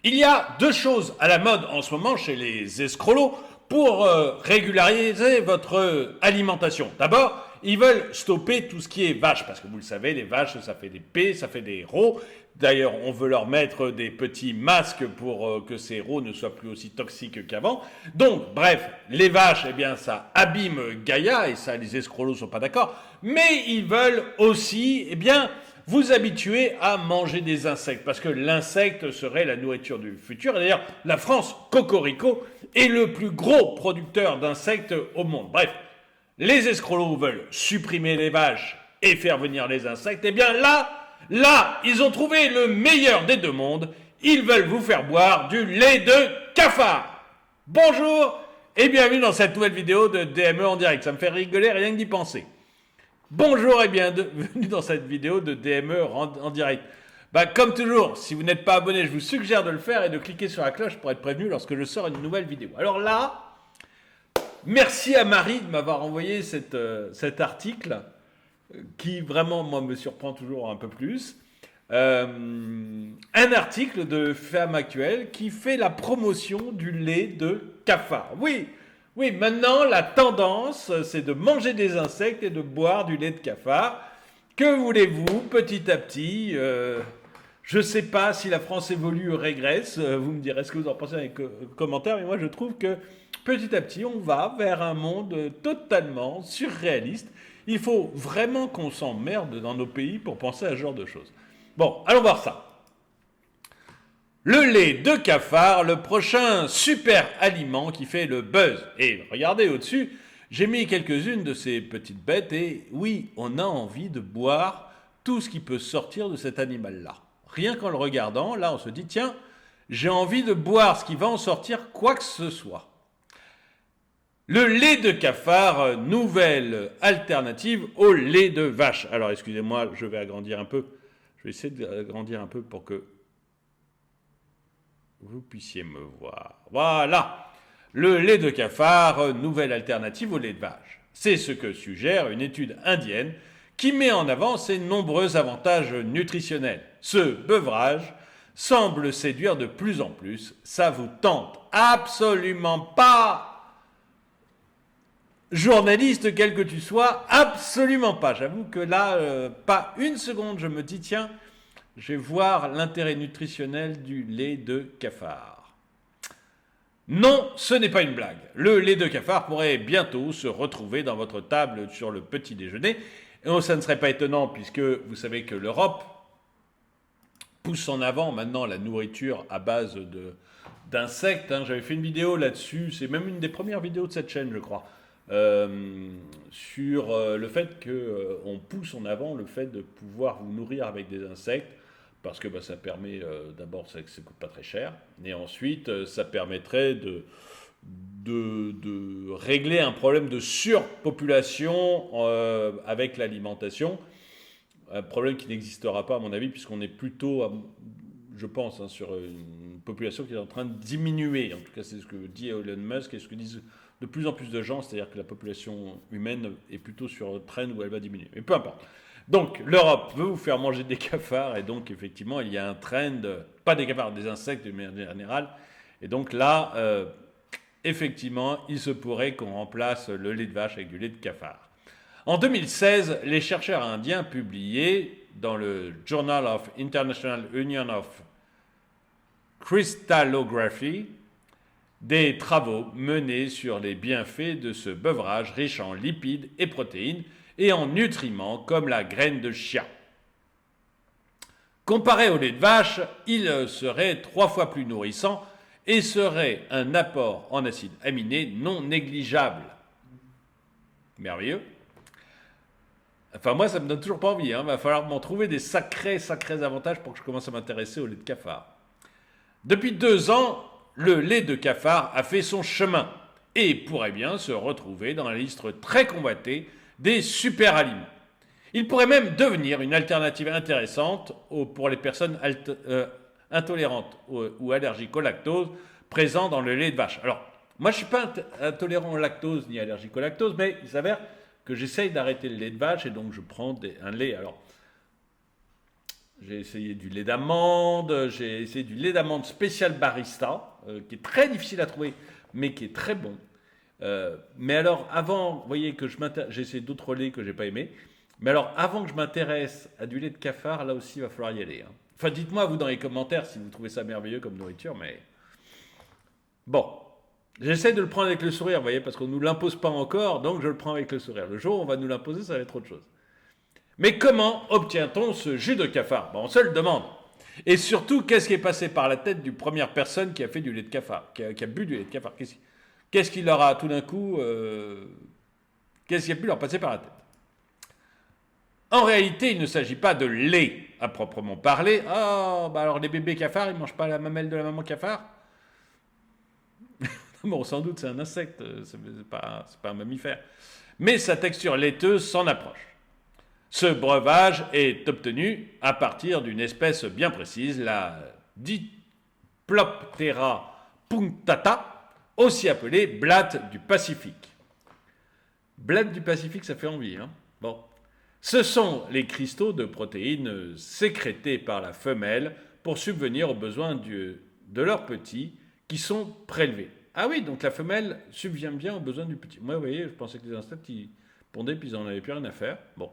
Il y a deux choses à la mode en ce moment chez les escrolos pour régulariser votre alimentation. D'abord, ils veulent stopper tout ce qui est vache, parce que vous le savez, les vaches, ça fait des P, ça fait des RO. D'ailleurs, on veut leur mettre des petits masques pour que ces RO ne soient plus aussi toxiques qu'avant. Donc, bref, les vaches, eh bien, ça abîme Gaïa, et ça, les escrolos ne sont pas d'accord. Mais ils veulent aussi, eh bien, vous habituer à manger des insectes, parce que l'insecte serait la nourriture du futur. Et d'ailleurs, la France, cocorico, est le plus gros producteur d'insectes au monde. Bref, les escrolos veulent supprimer les vaches et faire venir les insectes. Eh bien là, ils ont trouvé le meilleur des deux mondes. Ils veulent vous faire boire du lait de cafard. Bonjour et bienvenue dans cette nouvelle vidéo de DME en direct. Ça me fait rigoler rien que d'y penser. Bonjour et bienvenue dans cette vidéo de DME en direct. Comme toujours, si vous n'êtes pas abonné, je vous suggère de le faire et de cliquer sur la cloche pour être prévenu lorsque je sors une nouvelle vidéo. Alors là, merci à Marie de m'avoir envoyé cet article qui vraiment, moi, me surprend toujours un peu plus. Un article de Femme Actuelle qui fait la promotion du lait de cafard. Oui, maintenant, la tendance, c'est de manger des insectes et de boire du lait de cafard. Que voulez-vous, petit à petit je ne sais pas si la France évolue ou régresse. Vous me direz ce que vous en pensez dans les commentaires. Mais moi, je trouve que petit à petit, on va vers un monde totalement surréaliste. Il faut vraiment qu'on s'emmerde dans nos pays pour penser à ce genre de choses. Bon, allons voir ça. Le lait de cafard, le prochain super aliment qui fait le buzz. Et regardez au-dessus, j'ai mis quelques-unes de ces petites bêtes et oui, on a envie de boire tout ce qui peut sortir de cet animal-là. Rien qu'en le regardant, là on se dit, tiens, j'ai envie de boire ce qui va en sortir quoi que ce soit. Le lait de cafard, nouvelle alternative au lait de vache. Alors excusez-moi, je vais agrandir un peu. Je vais essayer d'agrandir un peu pour que vous puissiez me voir. Voilà. Le lait de cafard, nouvelle alternative au lait de vache. C'est ce que suggère une étude indienne qui met en avant ses nombreux avantages nutritionnels. Ce beuvrage semble séduire de plus en plus. Ça vous tente absolument pas? Journaliste, quel que tu sois, absolument pas. J'avoue que là, pas une seconde, je me dis, tiens, je vais voir l'intérêt nutritionnel du lait de cafard. Non, ce n'est pas une blague. Le lait de cafard pourrait bientôt se retrouver dans votre table sur le petit déjeuner. Et ça ne serait pas étonnant puisque vous savez que l'Europe pousse en avant maintenant la nourriture à base d'insectes. J'avais fait une vidéo là-dessus, c'est même une des premières vidéos de cette chaîne, je crois. Sur le fait qu'on pousse en avant le fait de pouvoir vous nourrir avec des insectes parce que ça permet d'abord ça ne coûte pas très cher et ensuite ça permettrait de régler un problème de surpopulation avec l'alimentation, un problème qui n'existera pas à mon avis puisqu'on est plutôt je pense sur une population qui est en train de diminuer. En tout cas c'est ce que dit Elon Musk et ce que disent de plus en plus de gens, c'est-à-dire que la population humaine est plutôt sur un trend où elle va diminuer. Mais peu importe. Donc, l'Europe veut vous faire manger des cafards, et donc, effectivement, il y a un trend, pas des cafards, des insectes de manière générale. Et donc là, effectivement, il se pourrait qu'on remplace le lait de vache avec du lait de cafard. En 2016, les chercheurs indiens publiaient dans le Journal of International Union of Crystallography des travaux menés sur les bienfaits de ce beuvrage riche en lipides et protéines et en nutriments comme la graine de chia. Comparé au lait de vache, il serait 3 fois plus nourrissant et serait un apport en acides aminés non négligeable. Merveilleux. Enfin, moi, ça me donne toujours pas envie. Il va falloir m'en trouver des sacrés avantages pour que je commence à m'intéresser au lait de cafard. Depuis 2 ans, le lait de cafard a fait son chemin et pourrait bien se retrouver dans la liste très convoitée des super aliments. Il pourrait même devenir une alternative intéressante pour les personnes intolérantes ou allergiques au lactose présents dans le lait de vache. Alors, moi je ne suis pas intolérant au lactose ni allergique au lactose, mais il s'avère que j'essaye d'arrêter le lait de vache et donc je prends un lait. Alors, J'ai essayé du lait d'amande, j'ai essayé du lait d'amande spécial barista, qui est très difficile à trouver, mais qui est très bon. Mais alors, avant, vous voyez que j'ai essayé d'autres laits que j'ai pas aimés. Mais alors, avant que je m'intéresse à du lait de cafard, là aussi, il va falloir y aller, hein. Enfin, dites-moi, vous, dans les commentaires, si vous trouvez ça merveilleux comme nourriture, mais... Bon, j'essaie de le prendre avec le sourire, vous voyez, parce qu'on ne nous l'impose pas encore, donc je le prends avec le sourire. Le jour où on va nous l'imposer, ça va être autre chose. Mais comment obtient-on ce jus de cafard? Bon, on se le demande. Et surtout, qu'est-ce qui est passé par la tête d'une première personne qui a fait du lait de cafard, qui a bu du lait de cafard? Qu'est-ce qui leur a tout d'un coup... qu'est-ce qui a pu leur passer par la tête? En réalité, il ne s'agit pas de lait à proprement parler. Ah, bah alors les bébés cafards, ils ne mangent pas la mamelle de la maman cafard? Bon, sans doute, c'est un insecte, c'est pas un mammifère. Mais sa texture laiteuse s'en approche. Ce breuvage est obtenu à partir d'une espèce bien précise, la Diploptera punctata, aussi appelée blatte du Pacifique. Blatte du Pacifique, ça fait envie, hein? Bon. Ce sont les cristaux de protéines sécrétés par la femelle pour subvenir aux besoins de leurs petits qui sont prélevés. Ah oui, donc la femelle subvient bien aux besoins du petit. Moi, vous voyez, je pensais que les insectes, ils pondaient puis ils n'en avaient plus rien à faire. Bon.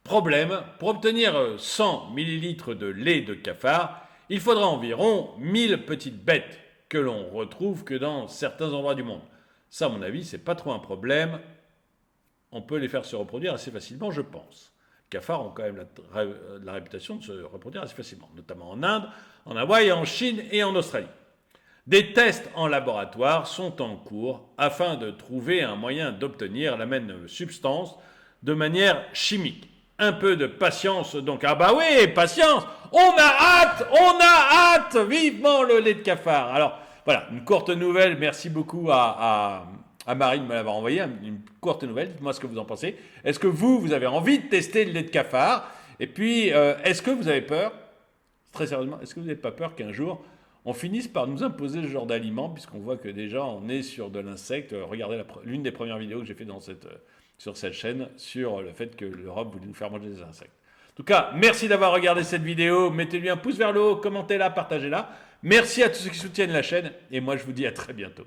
Problème, pour obtenir 100 ml de lait de cafard, il faudra environ 1000 petites bêtes que l'on retrouve que dans certains endroits du monde. Ça, à mon avis, c'est pas trop un problème. On peut les faire se reproduire assez facilement, je pense. Les cafards ont quand même la réputation de se reproduire assez facilement, notamment en Inde, en Hawaï, en Chine et en Australie. Des tests en laboratoire sont en cours afin de trouver un moyen d'obtenir la même substance de manière chimique. Un peu de patience donc. Ah bah oui, patience. On a hâte, vivement le lait de cafard. Alors voilà, une courte nouvelle. Merci beaucoup à Marine de me l'avoir envoyé. Une courte nouvelle. Dites-moi ce que vous en pensez. Est-ce que vous avez envie de tester le lait de cafard? Et puis, est-ce que vous avez peur, très sérieusement, est-ce que vous n'avez pas peur qu'un jour on finisse par nous imposer ce genre d'aliments, puisqu'on voit que déjà on est sur de l'insecte? Regardez l'une des premières vidéos que j'ai fait sur cette chaîne sur le fait que l'Europe voulait nous faire manger des insectes. En tout cas, merci d'avoir regardé cette vidéo. Mettez-lui un pouce vers le haut, commentez-la, partagez-la. Merci à tous ceux qui soutiennent la chaîne et moi je vous dis à très bientôt.